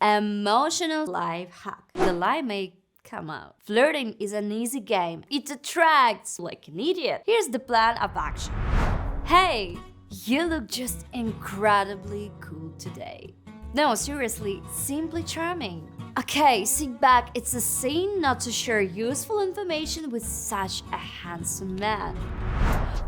Emotional life hack. The lie may come out. Flirting is an easy game. It attracts like an idiot. Here's the plan of action. Hey, you look just incredibly cool today. No, seriously, simply charming. Okay, sit back. It's a sin not to share useful information with such a handsome man.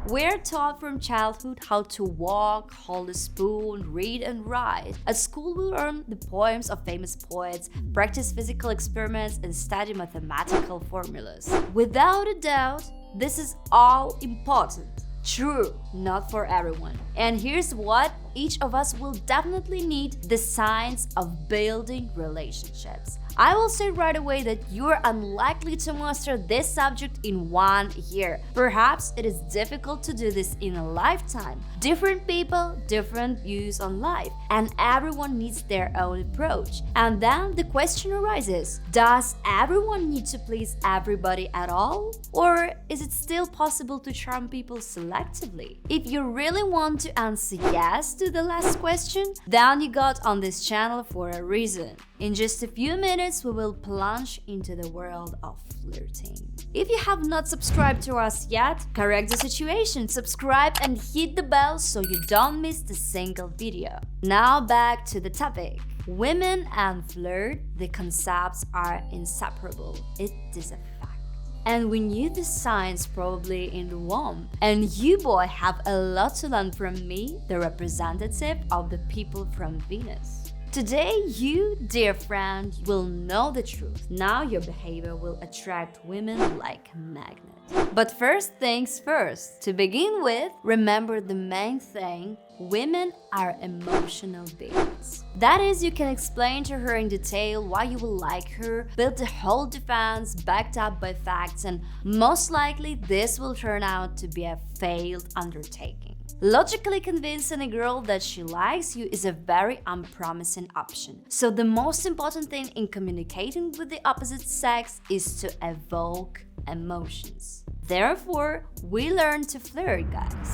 We're taught from childhood how to walk, hold a spoon, read and write. At school we learn the poems of famous poets, practice physical experiments and study mathematical formulas. Without a doubt, this is all important. True, not for everyone. And here's what each of us will definitely need: the signs of building relationships. I will say right away that you're unlikely to master this subject in 1 year. Perhaps it is difficult to do this in a lifetime. Different people, different views on life, and everyone needs their own approach. And then the question arises, does everyone need to please everybody at all? Or is it still possible to charm people selectively? If you really want to answer yes to the last question, then you got on this channel for a reason. In just a few minutes, we will plunge into the world of flirting. If you have not subscribed to us yet, correct the situation, subscribe and hit the bell so you don't miss a single video. Now back to the topic. Women and flirt, the concepts are inseparable. It is a fact. And we knew the signs probably in the womb. And you boy have a lot to learn from me, the representative of the people from Venus. Today, you, dear friend, will know the truth. Now your behavior will attract women like a magnet. But first things first. To begin with, remember the main thing: women are emotional beings. That is, you can explain to her in detail why you will like her, build a whole defense backed up by facts, and most likely this will turn out to be a failed undertaking. Logically convincing a girl that she likes you is a very unpromising option. So the most important thing in communicating with the opposite sex is to evoke emotions. Therefore, we learn to flirt, guys.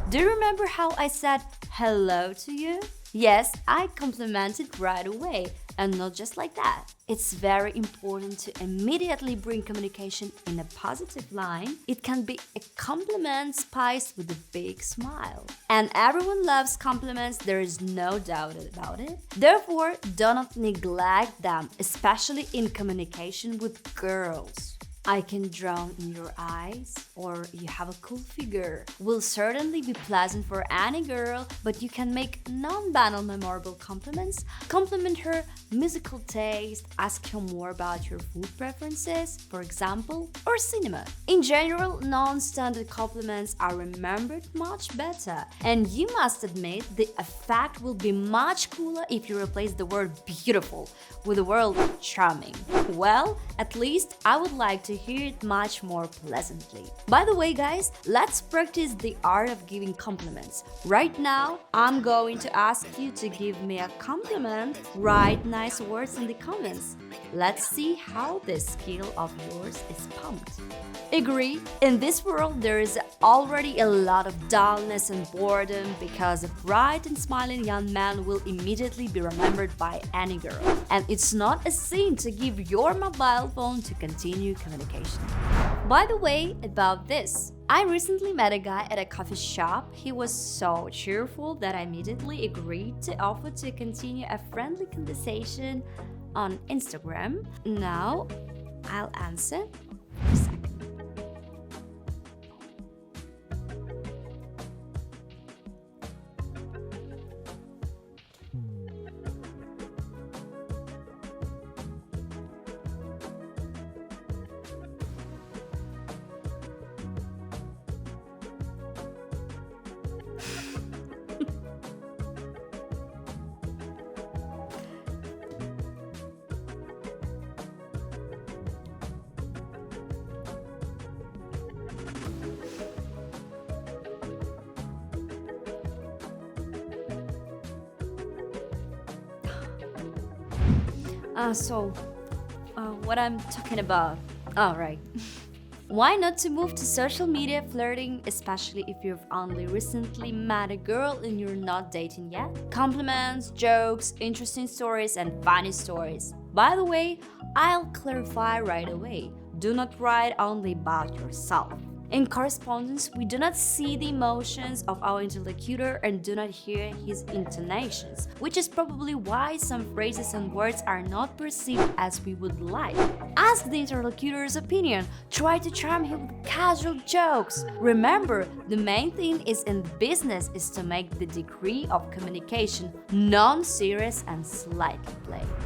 Do you remember how I said hello to you? Yes, I complimented right away, and not just like that. It's very important to immediately bring communication in a positive line. It can be a compliment spiced with a big smile. And everyone loves compliments, there is no doubt about it. Therefore, do not neglect them, especially in communication with girls. I can drown in your eyes, or you have a cool figure, will certainly be pleasant for any girl, but you can make non-banal memorable compliments. Compliment her musical taste, ask her more about your food preferences, for example, or cinema. In general, non-standard compliments are remembered much better, and you must admit the effect will be much cooler if you replace the word beautiful with the word charming. Well, at least I would like to hear it much more pleasantly. By the way, guys, let's practice the art of giving compliments. Right now, I'm going to ask you to give me a compliment. Write nice words in the comments. Let's see how this skill of yours is pumped. Agree? In this world, there is already a lot of dullness and boredom because a bright and smiling young man will immediately be remembered by any girl. And it's not a sin to give your mobile phone to continue communication. By the way, about this, I recently met a guy at a coffee shop. He was so cheerful that I immediately agreed to offer to continue a friendly conversation on Instagram. Now, I'll answer for a second. What I'm talking about. All right. Why not to move to social media flirting, especially if you've only recently met a girl and you're not dating yet? Compliments, jokes, interesting stories, and funny stories. By the way, I'll clarify right away. Do not write only about yourself. In correspondence, we do not see the emotions of our interlocutor and do not hear his intonations, which is probably why some phrases and words are not perceived as we would like. Ask the interlocutor's opinion. Try to charm him with casual jokes. Remember, the main thing in business is to make the degree of communication non-serious and slightly playful.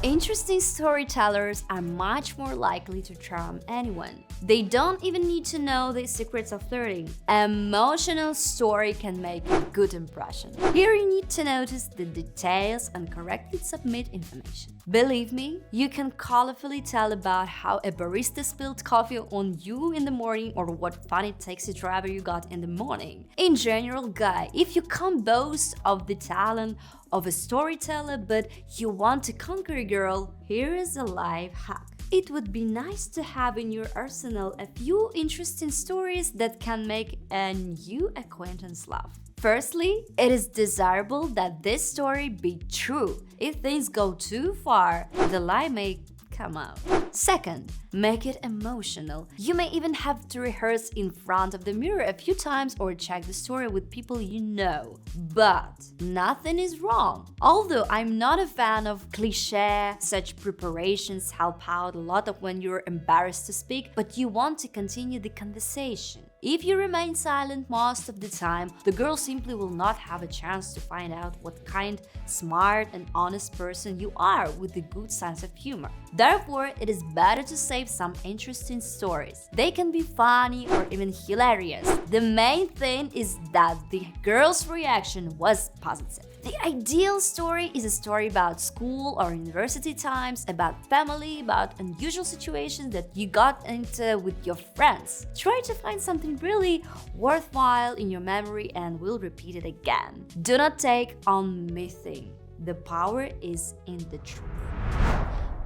Interesting storytellers are much more likely to charm anyone. They don't even need to know the secrets of flirting. An emotional story can make a good impression. Here you need to notice the details and correctly submit information. Believe me, you can colorfully tell about how a barista spilled coffee on you in the morning or what funny taxi driver you got in the morning. In general, guy, if you can't boast of the talent of a storyteller but you want to conquer a girl, here is a life hack. It would be nice to have in your arsenal a few interesting stories that can make a new acquaintance laugh. Firstly, it is desirable that this story be true. If things go too far, the lie may come out. Second, make it emotional. You may even have to rehearse in front of the mirror a few times or check the story with people you know. But nothing is wrong. Although I'm not a fan of cliché, such preparations help out a lot of when you're embarrassed to speak, but you want to continue the conversation. If you remain silent most of the time, the girl simply will not have a chance to find out what kind, smart and honest person you are with a good sense of humor. Therefore, it is better to save some interesting stories. They can be funny or even hilarious. The main thing is that the girl's reaction was positive. The ideal story is a story about school or university times, about family, about unusual situations that you got into with your friends. Try to find something really worthwhile in your memory and we'll repeat it again. Do not take on mything. The power is in the truth.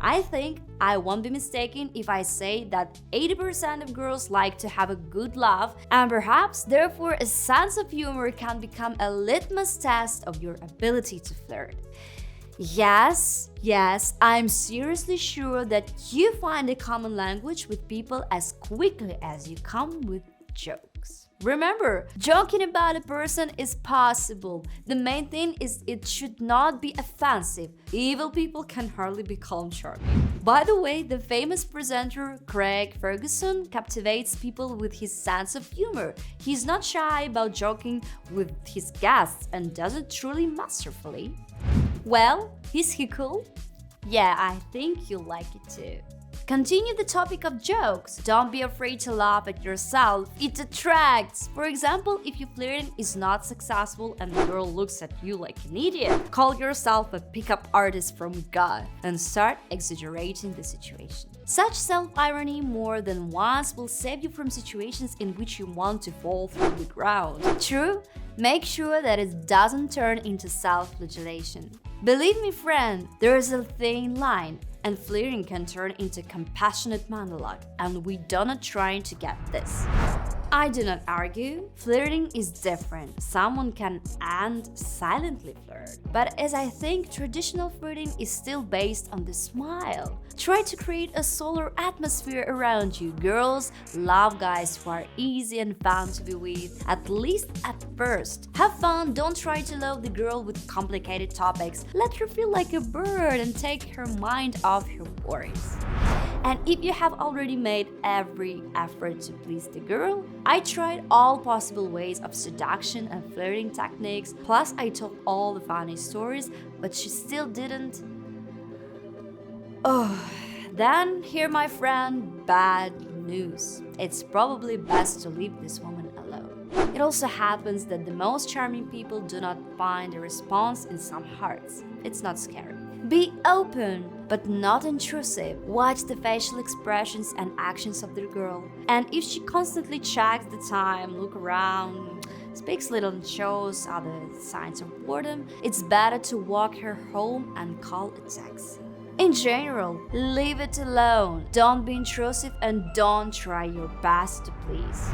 I think I won't be mistaken if I say that 80% of girls like to have a good laugh, and perhaps therefore a sense of humor can become a litmus test of your ability to flirt. Yes, I'm seriously sure that you find a common language with people as quickly as you come with jokes. Remember, joking about a person is possible. The main thing is it should not be offensive. Evil people can hardly become charming. By the way, the famous presenter Craig Ferguson captivates people with his sense of humor. He's not shy about joking with his guests and does it truly masterfully. Well, is he cool? Yeah, I think you'll like it too. Continue the topic of jokes. Don't be afraid to laugh at yourself. It attracts. For example, if your flirting is not successful and the girl looks at you like an idiot, call yourself a pickup artist from God and start exaggerating the situation. Such self-irony more than once will save you from situations in which you want to fall through the ground. True? Make sure that it doesn't turn into self-flagellation. Believe me, friend, there is a thin line. And flirting can turn into compassionate monologue, and we do not trying to get this. I do not argue, flirting is different. Someone can and silently flirt. But as I think traditional flirting is still based on the smile. Try to create a solar atmosphere around you. Girls love guys who are easy and fun to be with, at least at first. Have fun, don't try to love the girl with complicated topics. Let her feel like a bird and take her mind off her worries. And if you have already made every effort to please the girl, I tried all possible ways of seduction and flirting techniques, plus I told all the funny stories, but she still didn't. Then here, my friend, bad news. It's probably best to leave this woman alone. It also happens that the most charming people do not find a response in some hearts. It's not scary. Be open, but not intrusive. Watch the facial expressions and actions of the girl. And if she constantly checks the time, look around, speaks little and shows other signs of boredom, it's better to walk her home and call a taxi. In general, leave it alone. Don't be intrusive and don't try your best to please.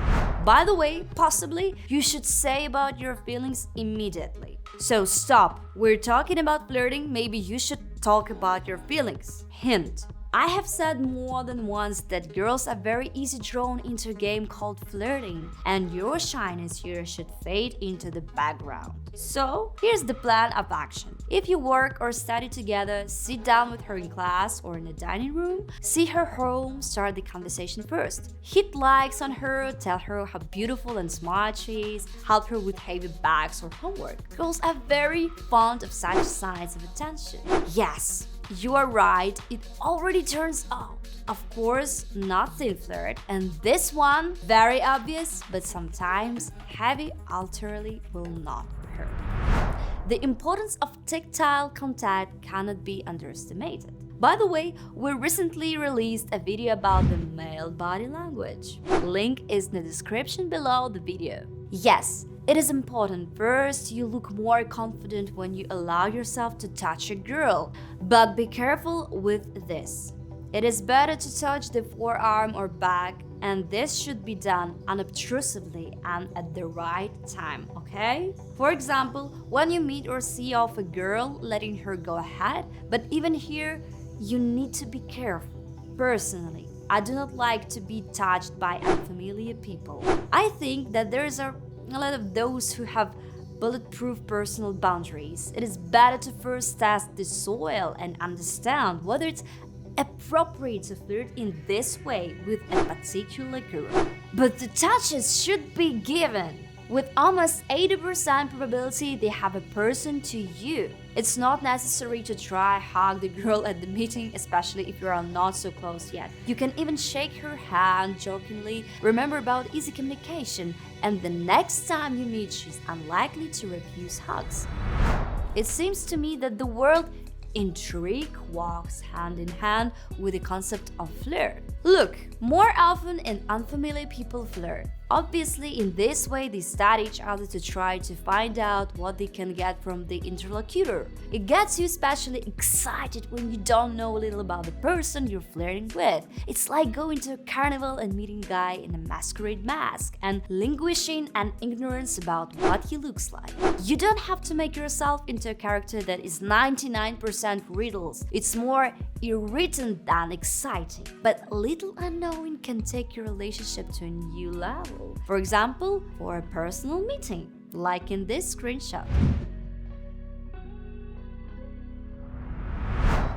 By the way, possibly you should say about your feelings immediately. So stop, we're talking about flirting, maybe you should talk about your feelings. Hint. I have said more than once that girls are very easy drawn into a game called flirting, and your shyness here should fade into the background. So, here's the plan of action. If you work or study together, sit down with her in class or in the dining room, see her home, start the conversation first. Hit likes on her, tell her how beautiful and smart she is, help her with heavy bags or homework. Girls are very fond of such signs of attention. Yes, you are right, it already turns out. Of course, not thin flirt, and this one, very obvious, but sometimes heavy ultimately will not hurt. The importance of tactile contact cannot be underestimated. By the way, we recently released a video about the male body language. Link is in the description below the video. Yes, it is important. First, you look more confident when you allow yourself to touch a girl. But be careful with this. It is better to touch the forearm or back, and this should be done unobtrusively and at the right time, okay? For example, when you meet or see off a girl, letting her go ahead, but even here, you need to be careful. Personally, I do not like to be touched by unfamiliar people. I think that there is a lot of those who have bulletproof personal boundaries. It is better to first test the soil and understand whether it's appropriate to flirt in this way with a particular girl. But the touches should be given. With almost 80% probability they have a person to you. It's not necessary to try hug the girl at the meeting, especially if you are not so close yet. You can even shake her hand jokingly. Remember about easy communication, and the next time you meet, she's unlikely to refuse hugs. It seems to me that the word intrigue walks hand in hand with the concept of flirt. Look, more often in unfamiliar people flirt. Obviously, in this way, they study each other to try to find out what they can get from the interlocutor. It gets you especially excited when you don't know a little about the person you're flirting with. It's like going to a carnival and meeting a guy in a masquerade mask and languishing in ignorance about what he looks like. You don't have to make yourself into a character that is 99% riddles. It's more irritant than exciting. But little unknowing can take your relationship to a new level. For example, for a personal meeting, like in this screenshot.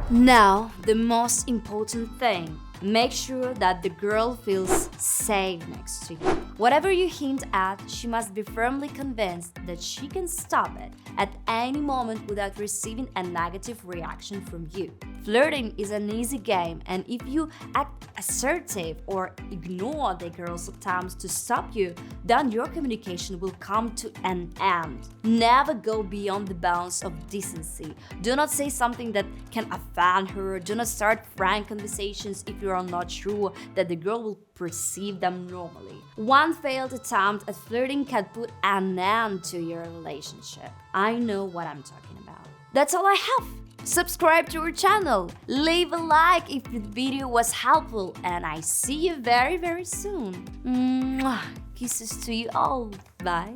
Now, the most important thing. Make sure that the girl feels safe next to you. Whatever you hint at, she must be firmly convinced that she can stop it at any moment without receiving a negative reaction from you. Flirting is an easy game, and if you act assertive or ignore the girl's attempts to stop you, then your communication will come to an end. Never go beyond the bounds of decency. Do not say something that can offend her. Do not start frank conversations if you are not sure that the girl will perceive them normally. One failed attempt at flirting can put an end to your relationship. I know what I'm talking about. That's all I have. Subscribe to our channel, leave a like if the video was helpful, and I see you very, very soon. Mwah. Kisses to you all. Bye.